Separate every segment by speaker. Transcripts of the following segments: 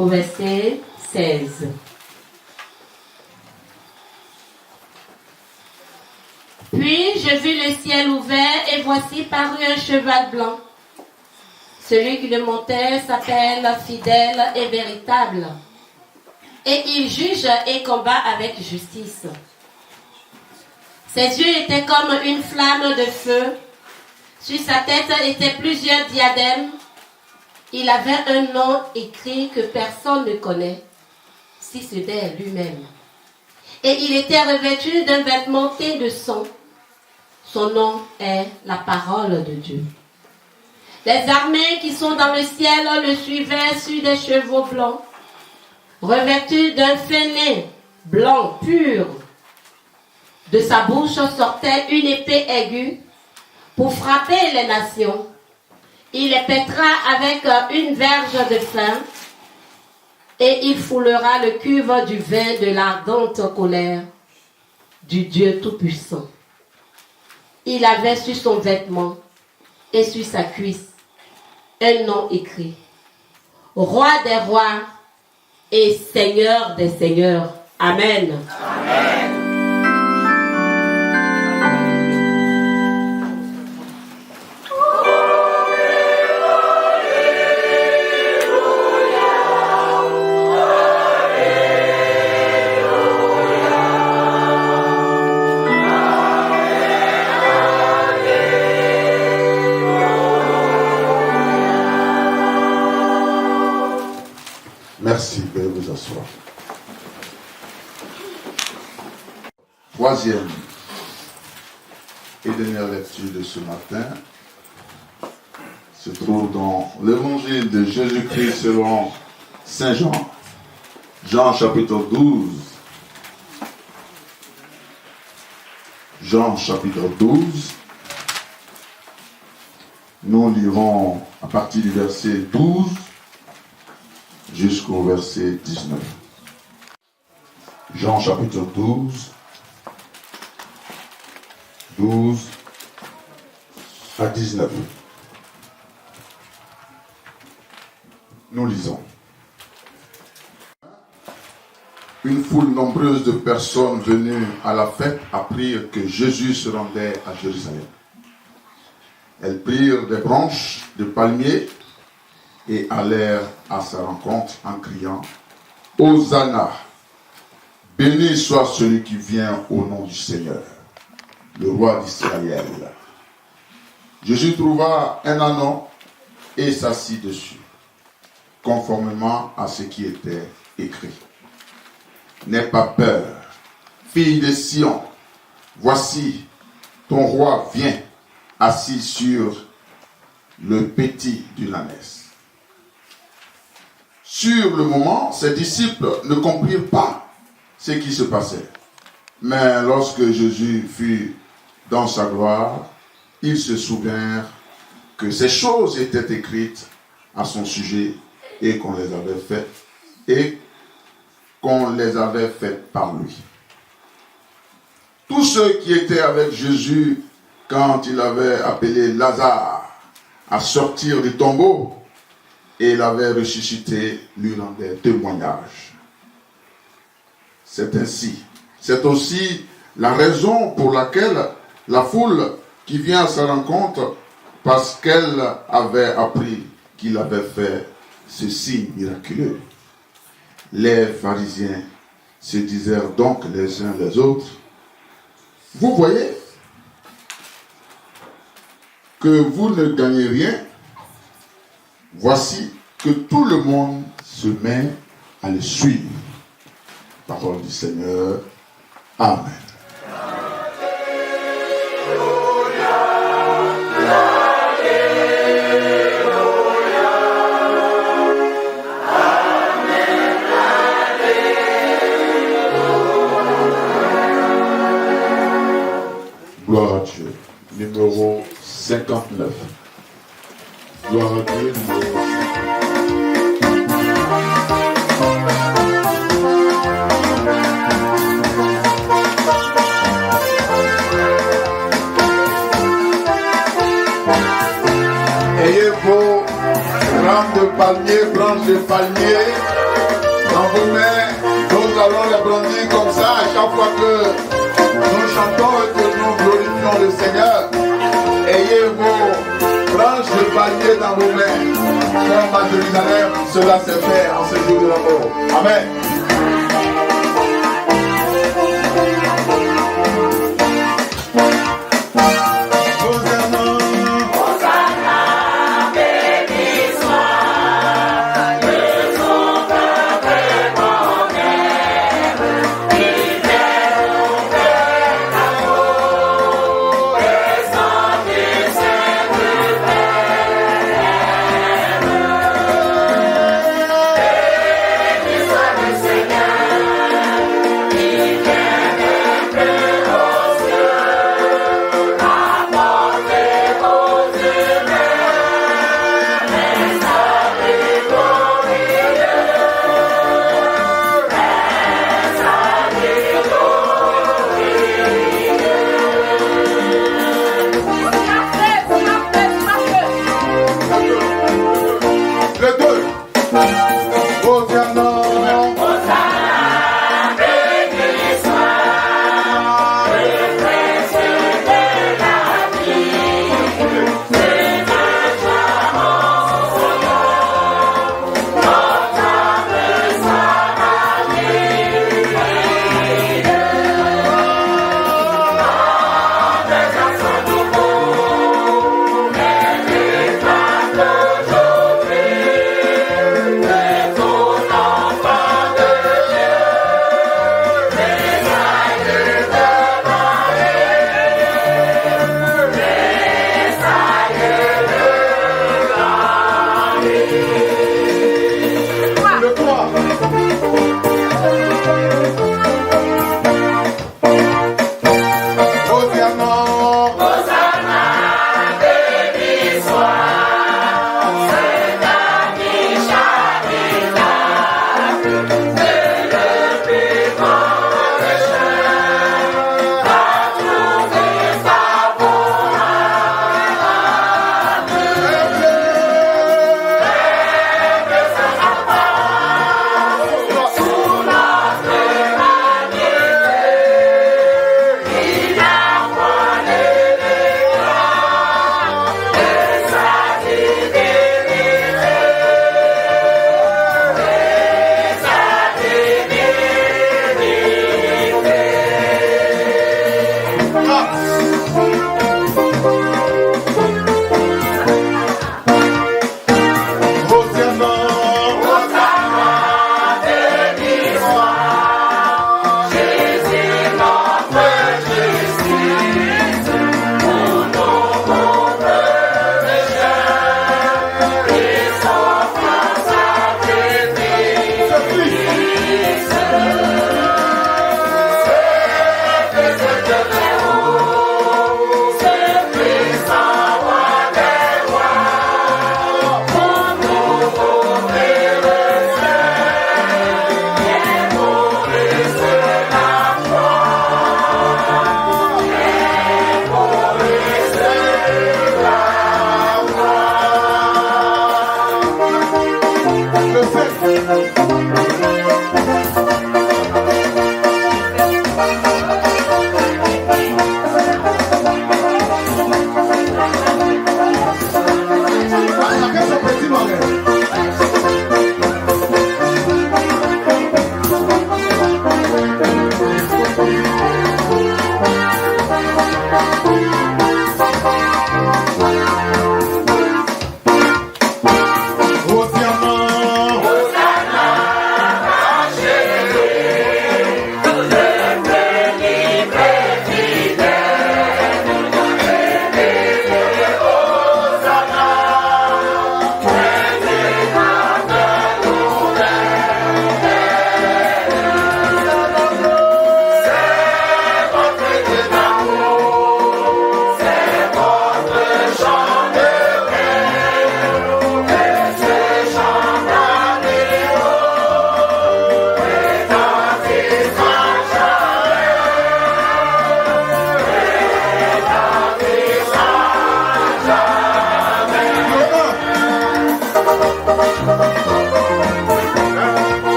Speaker 1: au verset 16. Puis je vis le ciel ouvert et voici parut un cheval blanc. Celui qui le montait s'appelle Fidèle et Véritable. Et il juge et combat avec justice. Ses yeux étaient comme une flamme de feu. Sur sa tête étaient plusieurs diadèmes. Il avait un nom écrit que personne ne connaît, si ce n'est lui-même. Et il était revêtu d'un vêtement teint de sang. Son nom est la parole de Dieu. Les armées qui sont dans le ciel le suivaient sur des chevaux blancs, revêtus d'un fainé blanc pur. De sa bouche sortait une épée aiguë pour frapper les nations. Il les pètera avec une verge de fin et il foulera le cuve du vin de l'ardente colère du Dieu Tout-Puissant. Il avait sur son vêtement et sur sa cuisse un nom écrit: Roi des rois et Seigneur des seigneurs. Amen. Amen.
Speaker 2: Merci, veuillez vous asseoir. Troisième et dernière lecture de ce matin se trouve dans l'évangile de Jésus-Christ selon Saint Jean, Jean chapitre 12. Jean chapitre 12. Nous lirons à partir du verset 12 jusqu'au verset 19. Jean chapitre 12, 12 à 19. Nous lisons. Une foule nombreuse de personnes venues à la fête apprirent que Jésus se rendait à Jérusalem. Elles prirent des branches de palmier et allèrent à sa rencontre en criant: Hosanna, béni soit celui qui vient au nom du Seigneur, le roi d'Israël. Jésus trouva un ânon et s'assit dessus, conformément à ce qui était écrit. N'aie pas peur, fille de Sion, voici ton roi vient, assis sur le petit d'une ânesse. Sur le moment, ses disciples ne comprirent pas ce qui se passait. Mais lorsque Jésus fut dans sa gloire, ils se souvinrent que ces choses étaient écrites à son sujet et qu'on les avait faites par lui. Tous ceux qui étaient avec Jésus quand il avait appelé Lazare à sortir du tombeau et l'avait ressuscité, lui rendaient témoignage. C'est ainsi. C'est aussi la raison pour laquelle la foule qui vient à sa rencontre, parce qu'elle avait appris qu'il avait fait ce signe miraculeux. Les pharisiens se disèrent donc les uns les autres: vous voyez que vous ne gagnez rien. Voici que tout le monde se met à le suivre. Parole du Seigneur. Amen. Gloire à Dieu. Numéro 59. Gloire à Dieu, numéro 59. Ayez vos rames de palmier, branches de palmier, fois que nous chantons et que nous glorifions le Seigneur, ayez vos branches de palmier dans vos mains. Comme à Jérusalem, cela s'est fait en ce jour de l'amour. Amen.
Speaker 3: This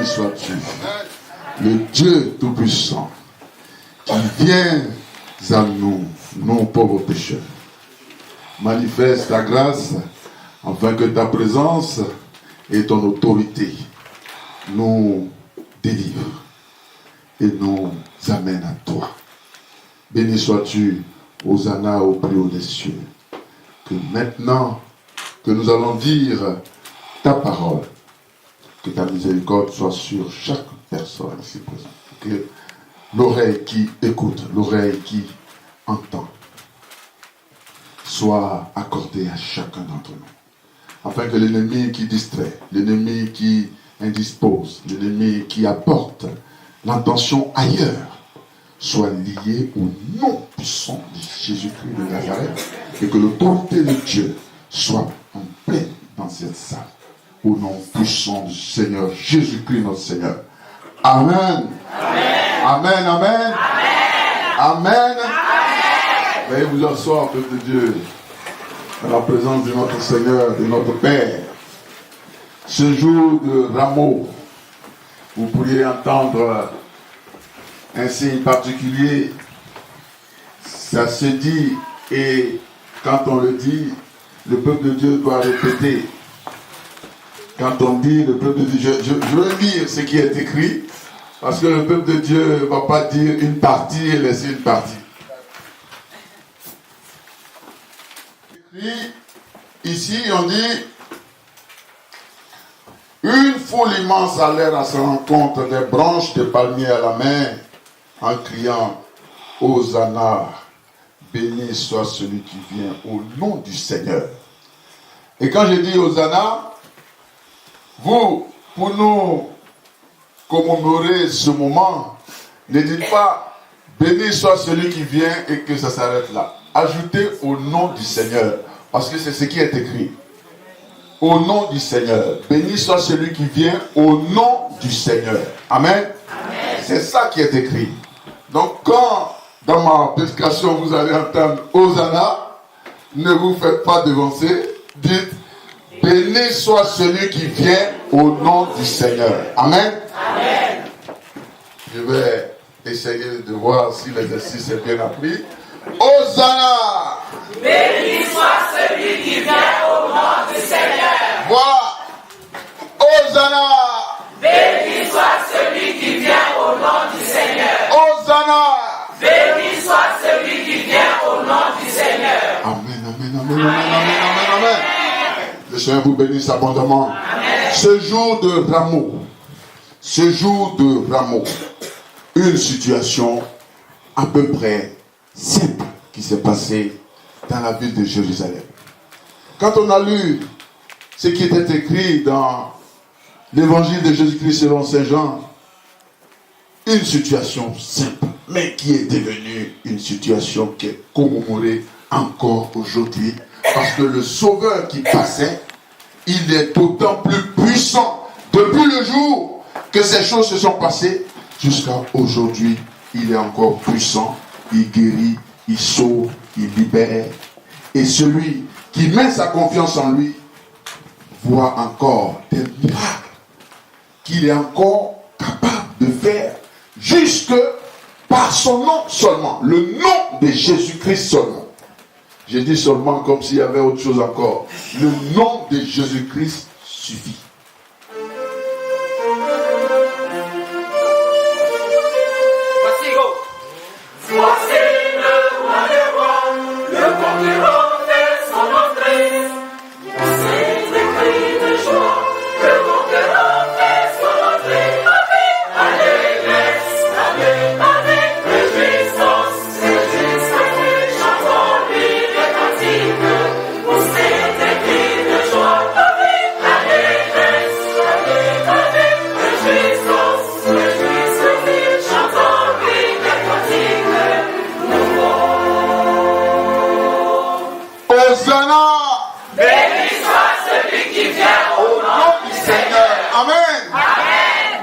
Speaker 2: sois-tu, le Dieu Tout-Puissant, qui vient à nous, nous pauvres pécheurs. Manifeste ta grâce, afin que ta présence et ton autorité nous délivrent et nous amènent à toi. Béni sois-tu, Hosanna au plus haut des cieux. Que maintenant que nous allons dire ta parole, que ta miséricorde soit sur chaque personne ici présente. Que l'oreille qui écoute, l'oreille qui entend, soit accordée à chacun d'entre nous. Afin que l'ennemi qui distrait, l'ennemi qui indispose, l'ennemi qui apporte l'intention ailleurs, soit lié au nom puissant de Jésus-Christ de Nazareth, et que l'autorité de Dieu soit en paix dans cette salle. Au nom puissant du Seigneur Jésus-Christ notre Seigneur. Amen. Amen. Amen. Amen. Amen. Veuillez vous asseoir, peuple de Dieu, dans la présence de notre Seigneur, de notre Père. Ce jour de Rameau, vous pourriez entendre un signe particulier. Ça se dit, et quand on le dit, le peuple de Dieu doit répéter. Quand on dit le peuple de Dieu, je veux lire ce qui est écrit, parce que le peuple de Dieu ne va pas dire une partie et laisser une partie. Écrit, ici on dit, une foule immense allèrent à sa rencontre, des branches de palmiers à la main, en criant, Hosanna, béni soit celui qui vient au nom du Seigneur. Et quand je dis Hosanna, vous, pour nous commémorer ce moment, ne dites pas béni soit celui qui vient et que ça s'arrête là. Ajoutez au nom du Seigneur, parce que c'est ce qui est écrit. Au nom du Seigneur. Béni soit celui qui vient au nom du Seigneur. Amen. Amen. C'est ça qui est écrit. Donc quand dans ma prédication vous allez entendre Hosanna, ne vous faites pas devancer, dites béni soit celui qui vient au nom du Seigneur. Amen. Amen. Je vais essayer de voir si l'exercice est bien appris. Hosanna!
Speaker 3: Béni soit celui qui vient au nom du Seigneur.
Speaker 2: Voilà. Hosanna!
Speaker 3: Béni soit celui qui vient au nom du Seigneur.
Speaker 2: Hosanna!
Speaker 3: Béni soit celui qui vient au nom du Seigneur.
Speaker 2: Amen, amen, amen, amen, amen, amen, amen. Le Seigneur vous bénisse abondamment.
Speaker 3: Amen.
Speaker 2: Ce jour de Rameau, une situation à peu près simple qui s'est passée dans la ville de Jérusalem. Quand on a lu ce qui était écrit dans l'évangile de Jésus-Christ selon Saint Jean, une situation simple, mais qui est devenue une situation qui est commémorée encore aujourd'hui, parce que le Sauveur qui passait, il est d'autant plus puissant depuis le jour que ces choses se sont passées jusqu'à aujourd'hui. Il est encore puissant, il guérit, il sauve, il libère. Et celui qui met sa confiance en lui voit encore des miracles qu'il est encore capable de faire jusque par son nom seulement, le nom de Jésus-Christ seulement. J'ai dit seulement comme s'il y avait autre chose encore. Le nom de Jésus-Christ suffit.
Speaker 3: Voici, go. Voici le roi des rois, le conquérant fait son entrée. C'est des cris de joie, le conquérant fait son entrée. Alléluia, avec réjouissance, chantons-lui des cantiques. C'est des cris de joie, alléluia, avec réjouissance, chantons-lui des cantiques nouveaux.
Speaker 2: Hosanna!
Speaker 3: Béni soit celui qui vient au nom du Seigneur.
Speaker 2: Amen.
Speaker 3: Amen.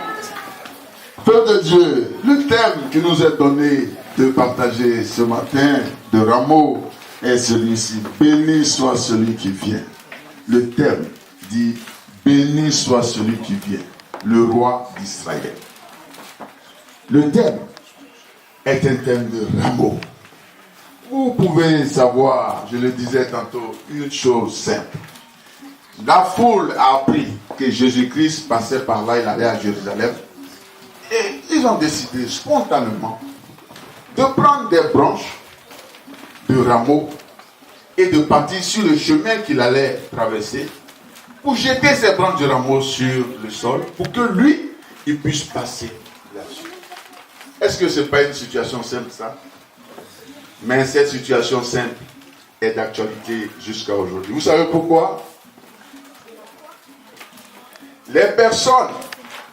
Speaker 2: Peuple de Dieu, le thème qui nous est donné de partager ce matin de Rameau est celui-ci. Béni soit celui qui vient. Le thème dit béni soit celui qui vient. le roi d'Israël. Le thème est un thème de rameau. Vous pouvez savoir, je le disais tantôt, une chose simple. La foule a appris que Jésus-Christ passait par là, il allait à Jérusalem. Et ils ont décidé spontanément de prendre des branches de rameaux et de partir sur le chemin qu'il allait traverser pour jeter ces branches de rameaux sur le sol pour que lui, il puisse passer là-dessus. Est-ce que ce n'est pas une situation simple, ça? Mais cette situation simple est d'actualité jusqu'à aujourd'hui. Vous savez pourquoi? Les personnes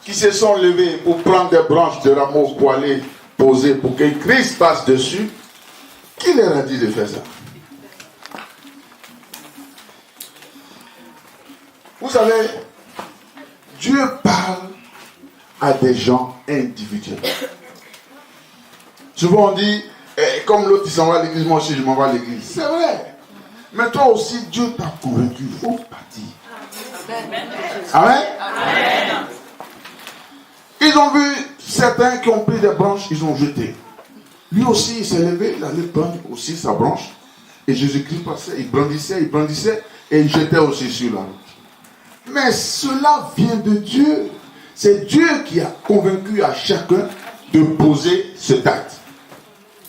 Speaker 2: qui se sont levées pour prendre des branches de rameaux pour aller poser, pour que Christ passe dessus, qui leur a dit de faire ça? Vous savez, Dieu parle à des gens individuellement. Souvent on dit, comme l'autre il s'en va à l'église, moi aussi je m'en vais à l'église. C'est vrai. Mais toi aussi, Dieu t'a convaincu, il faut partir. Amen. Amen. Ils ont vu certains qui ont pris des branches, ils ont jeté. Lui aussi, il s'est levé, il allait prendre aussi sa branche. Et Jésus-Christ passait, il brandissait, et il jetait aussi sur la route. Mais cela vient de Dieu. C'est Dieu qui a convaincu à chacun de poser cet acte.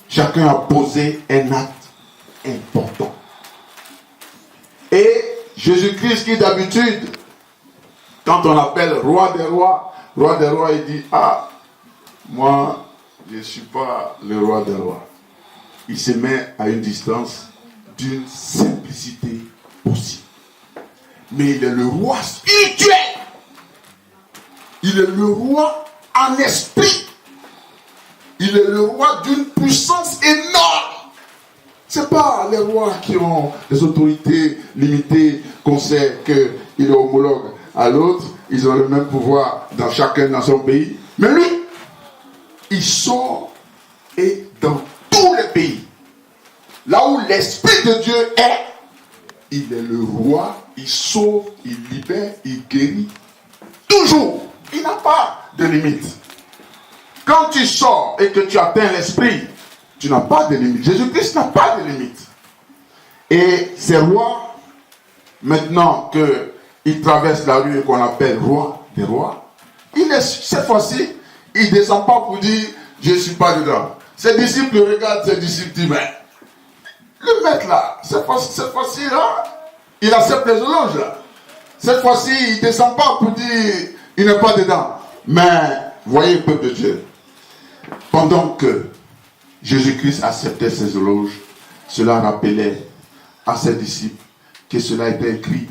Speaker 2: Chacun a posé un acte important. Et Jésus-Christ qui d'habitude, quand on l'appelle roi des rois, il dit, ah, moi, je ne suis pas le roi des rois. Il se met à une distance d'une simplicité possible. Mais il est le roi spirituel. Il est le roi en esprit. Il est le roi d'une puissance énorme. Ce n'est pas les rois qui ont des autorités limitées, qu'on sait qu'il est homologue à l'autre. Ils ont le même pouvoir dans chacun dans son pays. Mais lui, il sort et dans tous les pays. Là où l'Esprit de Dieu est, il est le roi. Il sauve, il libère, il guérit. Toujours. Il n'a pas de limite. Quand tu sors et que tu atteins l'esprit, tu n'as pas de limite. Jésus-Christ n'a pas de limite. Et ces rois, maintenant qu'il traverse la rue et qu'on appelle roi des rois, cette fois-ci, il ne descend pas pour dire je ne suis pas dedans. Ses disciples regardent ses disciples disent mais le maître là, cette fois-ci là, il accepte les éloges là. Cette fois-ci, il ne descend pas pour dire il n'est pas dedans. Mais voyez le peuple de Dieu. Pendant que Jésus-Christ acceptait ses éloges, cela rappelait à ses disciples que cela était écrit.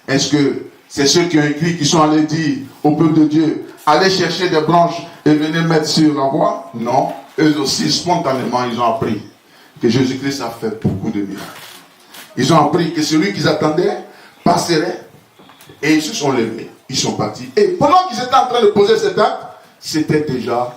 Speaker 2: Est-ce que c'est ceux qui ont écrit qui sont allés dire au peuple de Dieu, allez chercher des branches et venez mettre sur la voie? Non. Eux aussi, spontanément, ils ont appris que Jésus-Christ a fait beaucoup de miracles. Ils ont appris que celui qu'ils attendaient passerait et ils se sont levés. Ils sont partis. Et pendant qu'ils étaient en train de poser cet acte, c'était déjà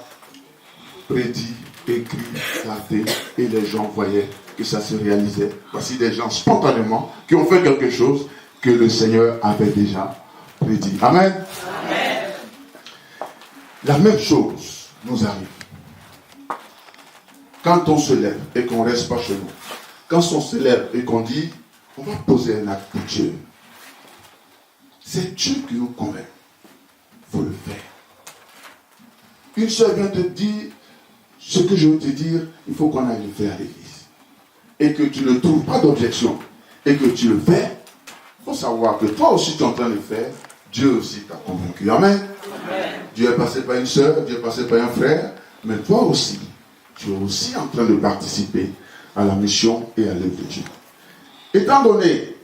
Speaker 2: prédit, écrit, gardé, et les gens voyaient que ça se réalisait. Voici des gens spontanément qui ont fait quelque chose que le Seigneur avait déjà prédit. Amen. Amen. La même chose nous arrive. Quand on se lève et qu'on ne reste pas chez nous, quand on se lève et qu'on dit, on va poser un acte pour Dieu, c'est Dieu qui nous convainc. Il faut le faire. Une sœur vient te dire, ce que je veux te dire, il faut qu'on aille le faire à l'église. Et que tu ne trouves pas d'objection. Et que tu le fais, il faut savoir que toi aussi tu es en train de le faire. Dieu aussi t'a convaincu. Amen. Amen. Dieu est passé par une sœur, Dieu est passé par un frère. Mais toi aussi, tu es aussi en train de participer à la mission et à l'œuvre de Dieu. Étant donné